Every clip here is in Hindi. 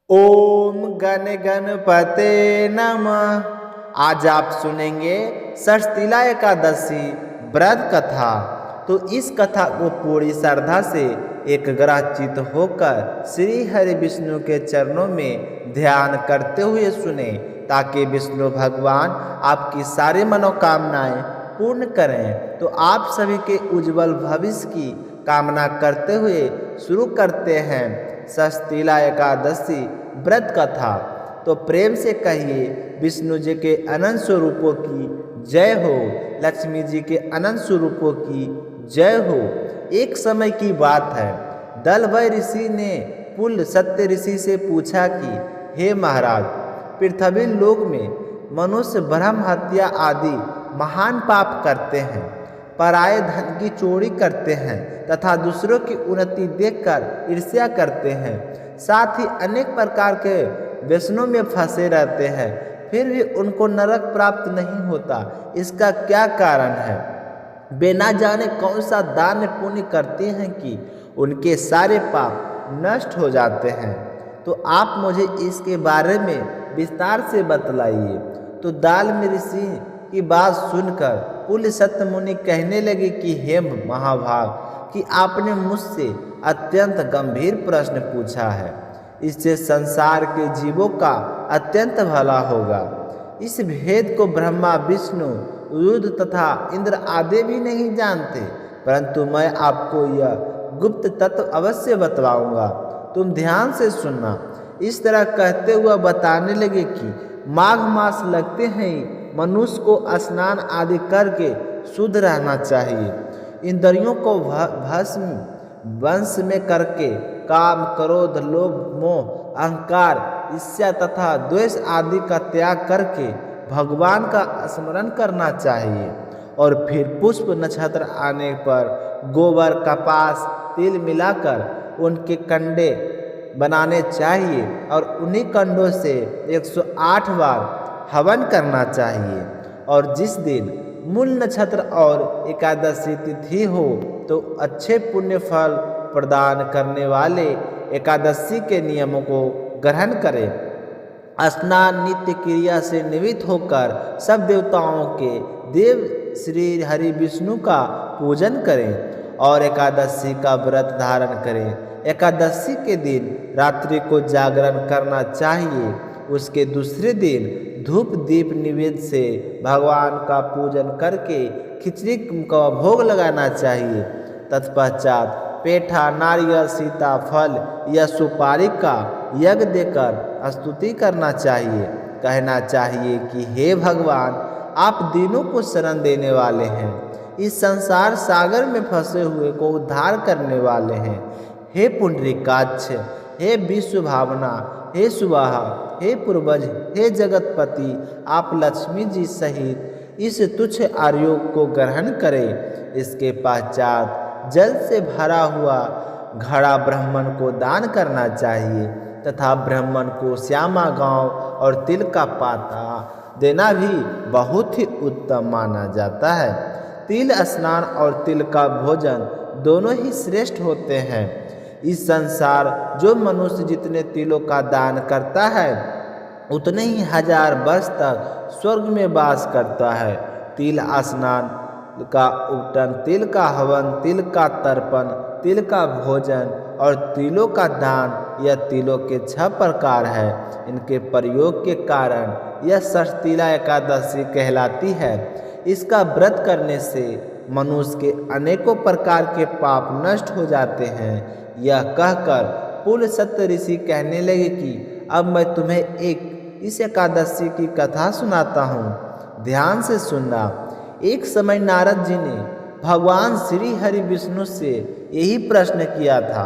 ओम गण गणपते नमः। आज आप सुनेंगे षष्ठीला एकादशी व्रत कथा। तो इस कथा को पूरी श्रद्धा से एकग्रचित होकर श्री हरि विष्णु के चरणों में ध्यान करते हुए सुने, ताकि विष्णु भगवान आपकी सारी मनोकामनाएं पूर्ण करें। तो आप सभी के उज्जवल भविष्य की कामना करते हुए शुरू करते हैं षष्ठीला एकादशी व्रत कथा। तो प्रेम से कहिए, विष्णु जी के अनंत स्वरूपों की जय हो, लक्ष्मी जी के अनंत स्वरूपों की जय हो। एक समय की बात है, दलभय ऋषि ने पुल सत्य ऋषि से पूछा कि हे महाराज, पृथ्वी लोक में मनुष्य ब्रह्म हत्या आदि महान पाप करते हैं, पराये धन की चोरी करते हैं तथा दूसरों की उन्नति देखकर ईर्ष्या करते हैं, साथ ही अनेक प्रकार के व्यसनों में फंसे रहते हैं, फिर भी उनको नरक प्राप्त नहीं होता। इसका क्या कारण है? वे ना जाने कौन सा दान पुण्य करते हैं कि उनके सारे पाप नष्ट हो जाते हैं। तो आप मुझे इसके बारे में विस्तार से बतलाइए। तो दाल्मी ऋषि की बात सुनकर पुल सत्य मुनि कहने लगे कि हे महाभाग, कि आपने मुझसे अत्यंत गंभीर प्रश्न पूछा है, इससे संसार के जीवों का अत्यंत भला होगा। इस भेद को ब्रह्मा, विष्णु, रुद्र तथा इंद्र आदि भी नहीं जानते, परंतु मैं आपको यह गुप्त तत्व अवश्य बतलाऊंगा, तुम ध्यान से सुनना। इस तरह कहते हुए बताने लगे कि माघ मास लगते हैं मनुष्य को स्नान आदि करके शुद्ध रहना चाहिए। इंद्रियों को भस्म वंश में करके काम, क्रोध, लोभ, मोह, अहंकार, ईर्ष्या तथा द्वेष आदि का त्याग करके भगवान का स्मरण करना चाहिए। और फिर पुष्प नक्षत्र आने पर गोबर, कपास, तिल मिलाकर उनके कंडे बनाने चाहिए और उन्हीं कंडों से 108 बार हवन करना चाहिए। और जिस दिन मूल नक्षत्र और एकादशी तिथि हो तो अच्छे पुण्य फल प्रदान करने वाले एकादशी के नियमों को ग्रहण करें। स्नान नित्य क्रिया से निवृत्त होकर सब देवताओं के देव श्री हरि विष्णु का पूजन करें और एकादशी का व्रत धारण करें। एकादशी के दिन रात्रि को जागरण करना चाहिए। उसके दूसरे दिन धूप दीप निवेद्य से भगवान का पूजन करके खिचड़ी का भोग लगाना चाहिए। तत्पश्चात पेठा, नारियल, सीताफल या सुपारी का यज्ञ देकर स्तुति करना चाहिए। कहना चाहिए कि हे भगवान, आप दीनों को शरण देने वाले हैं, इस संसार सागर में फंसे हुए को उद्धार करने वाले हैं। हे पुंडरीकाक्ष, हे विश्व भावना, हे सुवाहा, हे पूर्वज, हे जगतपति, आप लक्ष्मी जी सहित इस तुच्छ आयोग को ग्रहण करें। इसके पश्चात जल से भरा हुआ घड़ा ब्राह्मण को दान करना चाहिए तथा ब्राह्मण को श्यामा गांव और तिल का पाता देना भी बहुत ही उत्तम माना जाता है। तिल स्नान और तिल का भोजन दोनों ही श्रेष्ठ होते हैं। इस संसार जो मनुष्य जितने तिलों का दान करता है उतने ही 1000 वर्ष तक स्वर्ग में वास करता है। तिल स्नान का उपटन, तिल का हवन, तिल का तर्पण, तिल का भोजन और तिलों का दान, यह तिलों के 6 प्रकार है। इनके प्रयोग के कारण यह षष्ठीला एकादशी कहलाती है। इसका व्रत करने से मनुष्य के अनेकों प्रकार के पाप नष्ट हो जाते हैं। यह कहकर पुल सत्य ऋषि कहने लगे कि अब मैं तुम्हें एक इस एकादशी की कथा सुनाता हूँ, ध्यान से सुनना। एक समय नारद जी ने भगवान श्री हरि विष्णु से यही प्रश्न किया था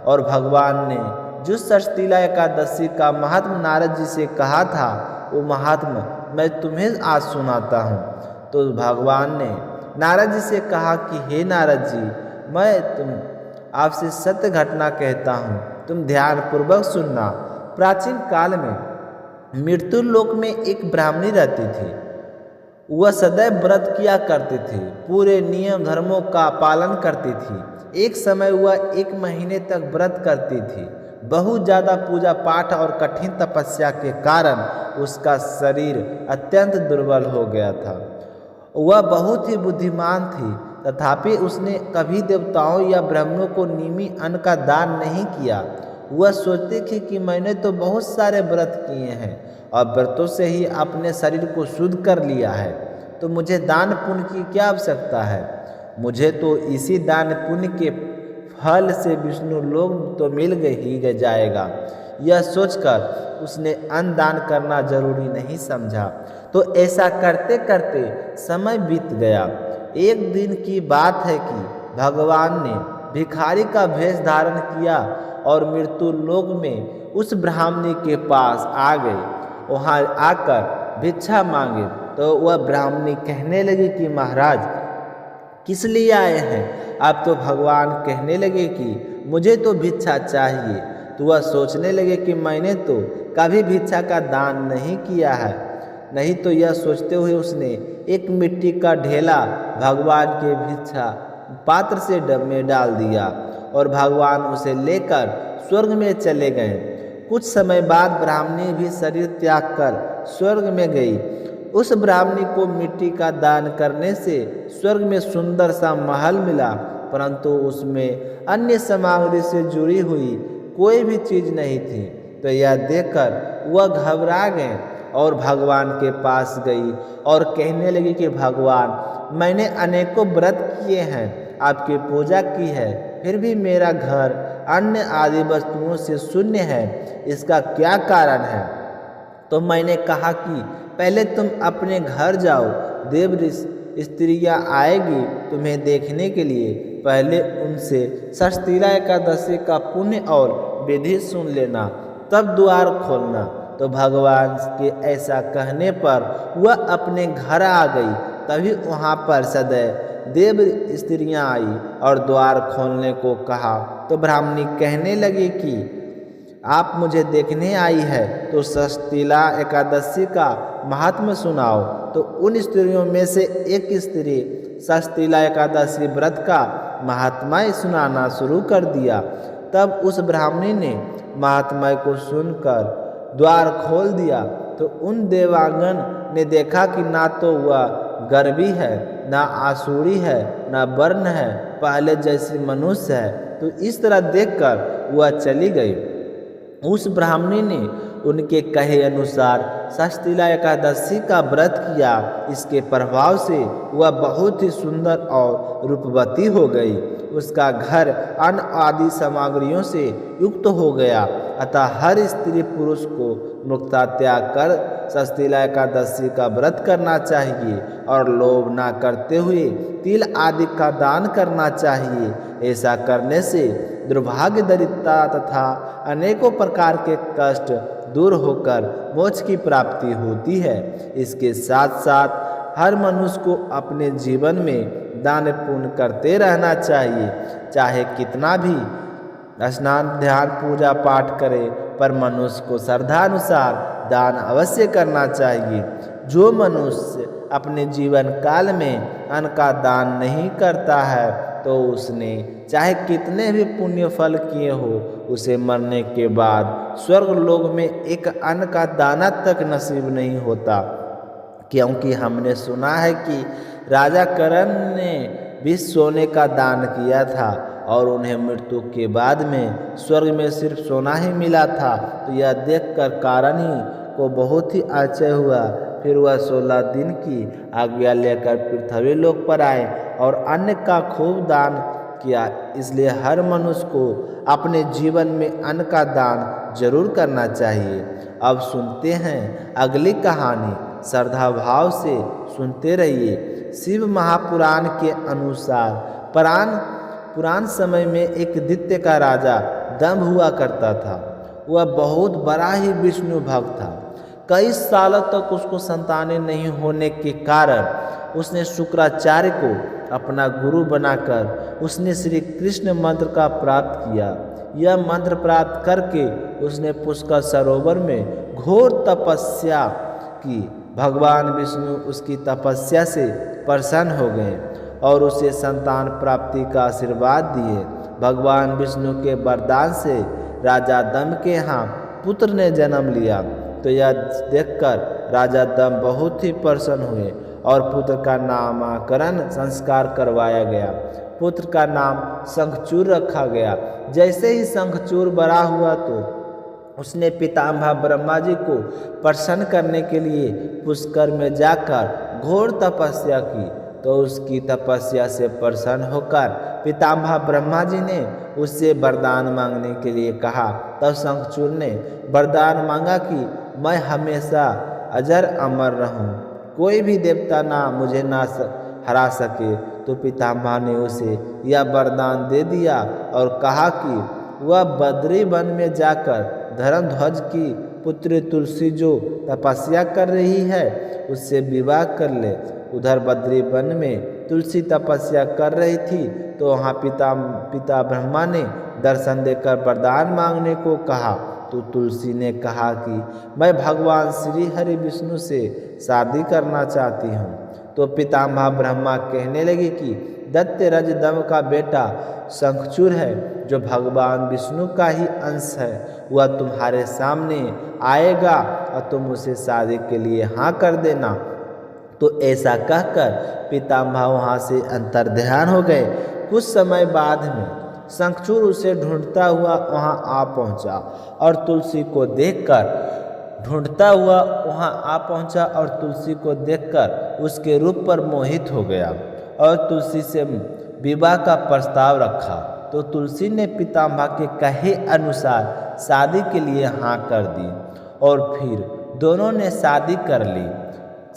और भगवान ने जो षष्ठीला एकादशी का महात्म नारद जी से कहा था, वो महात्म मैं तुम्हें आज सुनाता हूँ। तो भगवान ने नारद जी से कहा कि हे नारद जी, मैं आपसे सत्य घटना कहता हूँ, तुम ध्यान पूर्वक सुनना। प्राचीन काल में मृत्यु लोक में एक ब्राह्मणी रहती थी। वह सदैव व्रत किया करती थी, पूरे नियम धर्मों का पालन करती थी। एक समय वह 1 महीने तक व्रत करती थी। बहुत ज़्यादा पूजा पाठ और कठिन तपस्या के कारण उसका शरीर अत्यंत दुर्बल हो गया था। वह बहुत ही बुद्धिमान थी, तथापि उसने कभी देवताओं या ब्राह्मणों को निमी अन्न का दान नहीं किया। वह सोचती थी कि मैंने तो बहुत सारे व्रत किए हैं और व्रतों से ही अपने शरीर को शुद्ध कर लिया है, तो मुझे दान पुण्य की क्या आवश्यकता है। मुझे तो इसी दान पुण्य के फल से विष्णु लोक तो मिल ही जाएगा। यह सोचकर उसने अन्न दान करना जरूरी नहीं समझा। तो ऐसा करते करते समय बीत गया। एक दिन की बात है कि भगवान ने भिखारी का भेष धारण किया और मृत्यु लोक में उस ब्राह्मणी के पास आ गए। वहाँ आकर भिक्षा मांगे तो वह ब्राह्मणी कहने लगी कि महाराज किस लिए आए हैं। अब तो भगवान कहने लगे कि मुझे तो भिक्षा चाहिए। तो वह सोचने लगे कि मैंने तो कभी भिक्षा का दान नहीं किया है। नहीं तो यह सोचते हुए उसने एक मिट्टी का ढेला भगवान के भिक्षा पात्र से में डाल दिया और भगवान उसे लेकर स्वर्ग में चले गए। कुछ समय बाद ब्राह्मणी भी शरीर त्याग कर स्वर्ग में गई। उस ब्राह्मणी को मिट्टी का दान करने से स्वर्ग में सुंदर सा महल मिला, परंतु उसमें अन्य सामग्री से जुड़ी हुई कोई भी चीज़ नहीं थी। तो यह देखकर वह घबरा गए और भगवान के पास गई और कहने लगी कि भगवान मैंने अनेकों व्रत किए हैं, आपकी पूजा की है, फिर भी मेरा घर अन्य आदि वस्तुओं से शून्य है। इसका क्या कारण है। तो मैंने कहा कि पहले तुम अपने घर जाओ, देव स्त्रियाँ आएगी तुम्हें देखने के लिए। पहले उनसे षष्ठीला एकादशी का पुण्य और विधि सुन लेना, तब द्वार खोलना। तो भगवान के ऐसा कहने पर वह अपने घर आ गई। तभी वहाँ पर सदैव देव स्त्रियाँ आई और द्वार खोलने को कहा। तो ब्राह्मणी कहने लगी कि आप मुझे देखने आई है तो षष्ठीला एकादशी का महात्म्य सुनाओ। तो उन स्त्रियों में से एक स्त्री षष्ठीला एकादशी व्रत का महात्म्य सुनाना शुरू कर दिया। तब उस ब्राह्मणी ने महात्म्य को सुनकर द्वार खोल दिया। तो उन देवांगन ने देखा कि ना तो वह गर्वी है, ना आसुरी है, ना वर्ण है, पहले जैसी मनुष्य है। तो इस तरह देखकर वह चली गई। उस ब्राह्मणी ने उनके कहे अनुसार षष्ठीला एकादशी का व्रत किया। इसके प्रभाव से वह बहुत ही सुंदर और रूपवती हो गई। उसका घर अन्न आदि सामग्रियों से युक्त हो गया। अतः हर स्त्री पुरुष को मुक्ता त्याग कर षष्ठीला एकादशी का व्रत करना चाहिए और लोभ ना करते हुए तिल आदि का दान करना चाहिए। ऐसा करने से दुर्भाग्य, दरिद्रता तथा अनेकों प्रकार के कष्ट दूर होकर मोक्ष की प्राप्ति होती है। इसके साथ साथ हर मनुष्य को अपने जीवन में दान पुण्य करते रहना चाहिए। चाहे कितना भी स्नान ध्यान पूजा पाठ करे, पर मनुष्य को श्रद्धानुसार दान अवश्य करना चाहिए। जो मनुष्य अपने जीवन काल में अन्न का दान नहीं करता है तो उसने चाहे कितने भी पुण्य फल किए हो, उसे मरने के बाद स्वर्ग लोक में एक अन्न का दाना तक नसीब नहीं होता। क्योंकि हमने सुना है कि राजा करण ने भी सोने का दान किया था और उन्हें मृत्यु के बाद में स्वर्ग में सिर्फ सोना ही मिला था। तो यह देखकर कारण ही को बहुत ही आश्चर्य हुआ। फिर वह 16 दिन की आज्ञा लेकर पृथ्वी लोक पर आए और अन्न का खूब दान किया। इसलिए हर मनुष्य को अपने जीवन में अन्न का दान जरूर करना चाहिए। अब सुनते हैं अगली कहानी। श्रद्धा भाव से सुनते रहिए। शिव महापुराण के अनुसार पुरान समय में एक दैत्य का राजा दंभ हुआ करता था। वह बहुत बड़ा ही विष्णु भक्त था। कई सालों तक उसको संतानें नहीं होने के कारण उसने शुक्राचार्य को अपना गुरु बनाकर उसने श्री कृष्ण मंत्र का प्राप्त किया। यह मंत्र प्राप्त करके उसने पुष्कर सरोवर में घोर तपस्या की। भगवान विष्णु उसकी तपस्या से प्रसन्न हो गए और उसे संतान प्राप्ति का आशीर्वाद दिए। भगवान विष्णु के वरदान से राजा दंभ के यहाँ पुत्र ने जन्म लिया। तो यह देखकर राजा दंभ बहुत ही प्रसन्न हुए और पुत्र का नामकरण संस्कार करवाया गया। पुत्र का नाम शंखचूड़ रखा गया। जैसे ही शंखचूड़ बड़ा हुआ तो उसने पितामह ब्रह्मा जी को प्रसन्न करने के लिए पुष्कर में जाकर घोर तपस्या की। तो उसकी तपस्या से प्रसन्न होकर पितामह ब्रह्मा जी ने उससे वरदान मांगने के लिए कहा। तब शंखचूड़ ने वरदान मांगा कि मैं हमेशा अजर अमर रहूं, कोई भी देवता ना मुझे हरा सके। तो पितामह ने उसे यह वरदान दे दिया और कहा कि वह बद्री वन में जाकर धर्मध्वज की पुत्री तुलसी जो तपस्या कर रही है उससे विवाह कर ले। उधर बद्री वन में तुलसी तपस्या कर रही थी तो वहाँ पिता ब्रह्मा ने दर्शन देकर वरदान मांगने को कहा। तो तुलसी ने कहा कि मैं भगवान श्री हरि विष्णु से शादी करना चाहती हूँ। तो पितामह ब्रह्मा कहने लगे कि दैत्यराज दंभ का बेटा शंखचूड़ है जो भगवान विष्णु का ही अंश है, वह तुम्हारे सामने आएगा और तुम उसे शादी के लिए हाँ कर देना। तो ऐसा कहकर पितामह वहाँ से अंतर्ध्यान हो गए। कुछ समय बाद में शंखचूड़ उसे ढूंढता हुआ वहाँ आ पहुँचा और तुलसी को देखकर उसके रूप पर मोहित हो गया और तुलसी से विवाह का प्रस्ताव रखा। तो तुलसी ने पितामह के कहे अनुसार शादी के लिए हाँ कर दी और फिर दोनों ने शादी कर ली।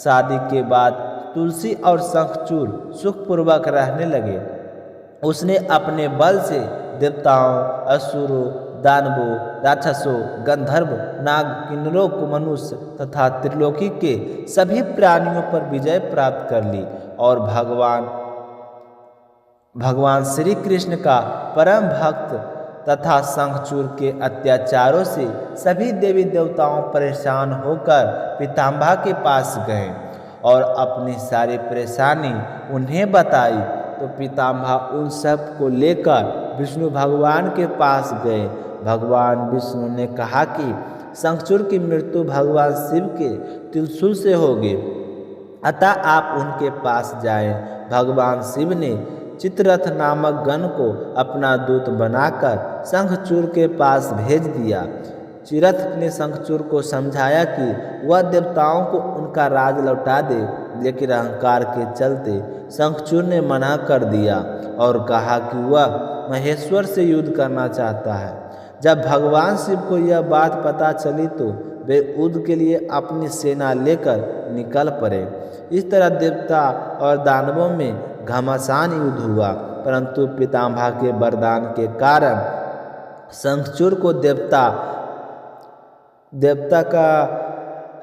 शादी के बाद तुलसी और शंखचूड़ सुखपूर्वक रहने लगे। उसने अपने बल से देवताओं, असुरों, दानवों, राक्षसों, गंधर्व, नाग, किन्नरों को मनुष्य तथा त्रिलोकी के सभी प्राणियों पर विजय प्राप्त कर ली और भगवान श्री कृष्ण का परम भक्त तथा शंखचूड़ के अत्याचारों से सभी देवी देवताओं परेशान होकर पितामह के पास गए और अपनी सारी परेशानी उन्हें बताई। तो पितामह उन सब को लेकर विष्णु भगवान के पास गए। भगवान विष्णु ने कहा कि शंखचूड़ की मृत्यु भगवान शिव के त्रिशूल से होगी, अतः आप उनके पास जाएं। भगवान शिव ने चित्ररथ नामक गण को अपना दूत बनाकर शंखचूड़ के पास भेज दिया। चित्ररथ ने शंखचूड़ को समझाया कि वह देवताओं को उनका राज लौटा दे, लेकिन अहंकार के चलते शंखचूड़ ने मना कर दिया और कहा कि वह महेश्वर से युद्ध करना चाहता है। जब भगवान शिव को यह बात पता चली तो वे युद्ध के लिए अपनी सेना लेकर निकल पड़े। इस तरह देवता और दानवों में घमासान युद्ध हुआ, परंतु पितामह के वरदान के कारण शंखचूड़ को देवता का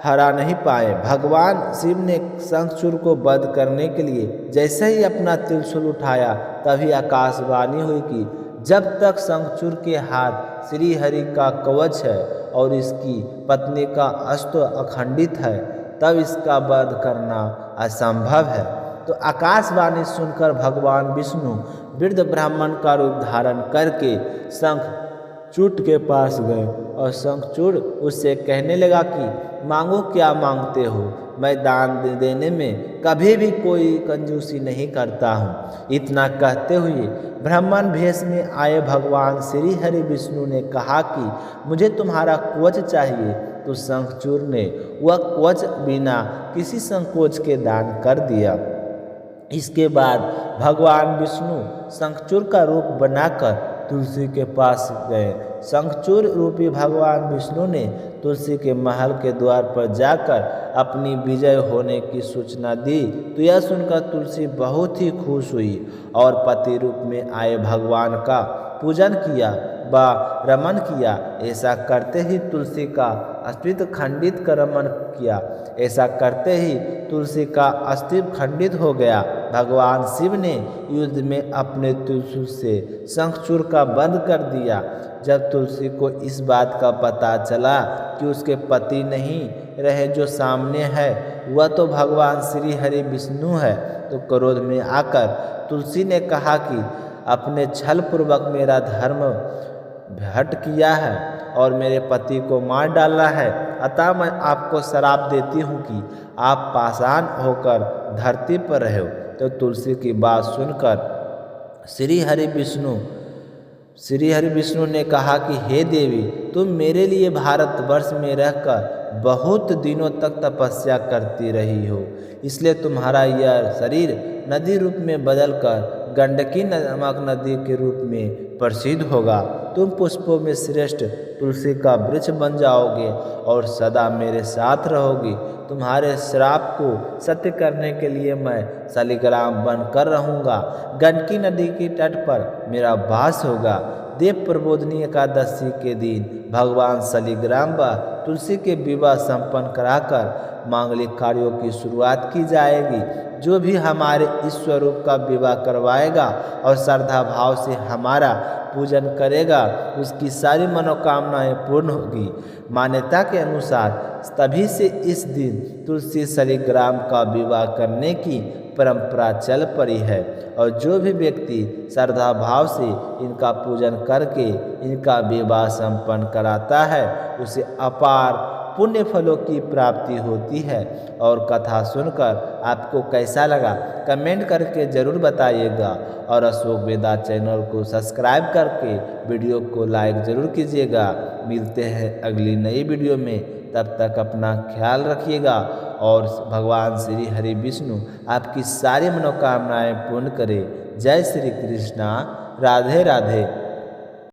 हरा नहीं पाए। भगवान शिव ने शंखचूड़ को वध करने के लिए जैसे ही अपना त्रिशूल उठाया तभी आकाशवाणी हुई कि जब तक शंखचूड़ के हाथ श्री हरि का कवच है और इसकी पत्नी का अस्त्र अखंडित है तब इसका वध करना असंभव है। तो आकाशवाणी सुनकर भगवान विष्णु वृद्ध ब्राह्मण का रूप धारण करके शंखचूड़ के पास गए और शंखचूड़ उससे कहने लगा कि मांगो क्या मांगते हो, मैं दान देने में कभी भी कोई कंजूसी नहीं करता हूँ। इतना कहते हुए ब्राह्मण भेष में आए भगवान श्री हरि विष्णु ने कहा कि मुझे तुम्हारा कवच चाहिए। तो शंखचूड़ ने वह कवच बिना किसी संकोच के दान कर दिया। इसके बाद भगवान विष्णु शंखचूड़ का रूप बनाकर तुलसी के पास गए। शंखचूड़ रूपी भगवान विष्णु ने तुलसी के महल के द्वार पर जाकर अपनी विजय होने की सूचना दी। तो यह सुनकर तुलसी बहुत ही खुश हुई और पति रूप में आए भगवान का पूजन किया व रमन किया। ऐसा करते ही तुलसी का अस्तित्व खंडित कर रमन किया। ऐसा करते ही तुलसी का अस्तित्व खंडित हो गया। भगवान शिव ने युद्ध में अपने त्रिशूल से शंखचूड़ का वध कर दिया। जब तुलसी को इस बात का पता चला कि उसके पति नहीं रहे जो सामने है वह तो भगवान श्री हरि विष्णु है, तो क्रोध में आकर तुलसी ने कहा कि अपने छल पूर्वक मेरा धर्म हट किया है और मेरे पति को मार डाला है, अतः मैं आपको श्राप देती हूँ कि आप पाषाण होकर धरती पर रहो। तो तुलसी की बात सुनकर श्री हरि विष्णु ने कहा कि हे देवी, तुम मेरे लिए भारतवर्ष में रहकर बहुत दिनों तक तपस्या करती रही हो, इसलिए तुम्हारा यह शरीर नदी रूप में बदलकर गंडकी नामक नदी के रूप में प्रसिद्ध होगा। तुम पुष्पों में श्रेष्ठ तुलसी का वृक्ष बन जाओगे और सदा मेरे साथ रहोगी। तुम्हारे श्राप को सत्य करने के लिए मैं शालिग्राम बनकर रहूँगा। गंडकी नदी के तट पर मेरा वास होगा। देव प्रबोधनी एकादशी के दिन भगवान शालिग्राम व तुलसी के विवाह संपन्न कराकर मांगलिक कार्यों की शुरुआत की जाएगी। जो भी हमारे इस स्वरूप का विवाह करवाएगा और श्रद्धा भाव से हमारा पूजन करेगा, उसकी सारी मनोकामनाएं पूर्ण होगी। मान्यता के अनुसार तभी से इस दिन तुलसी शालिग्राम का विवाह करने की परंपरा चल पड़ी है और जो भी व्यक्ति श्रद्धा भाव से इनका पूजन करके इनका विवाह संपन्न कराता है, उसे अपार पुण्य फलों की प्राप्ति होती है। और कथा सुनकर आपको कैसा लगा कमेंट करके ज़रूर बताइएगा और अशोक वेदा चैनल को सब्सक्राइब करके वीडियो को लाइक ज़रूर कीजिएगा। मिलते हैं अगली नई वीडियो में, तब तक अपना ख्याल रखिएगा और भगवान श्री हरि विष्णु आपकी सारी मनोकामनाएं पूर्ण करें। जय श्री कृष्णा। राधे राधे।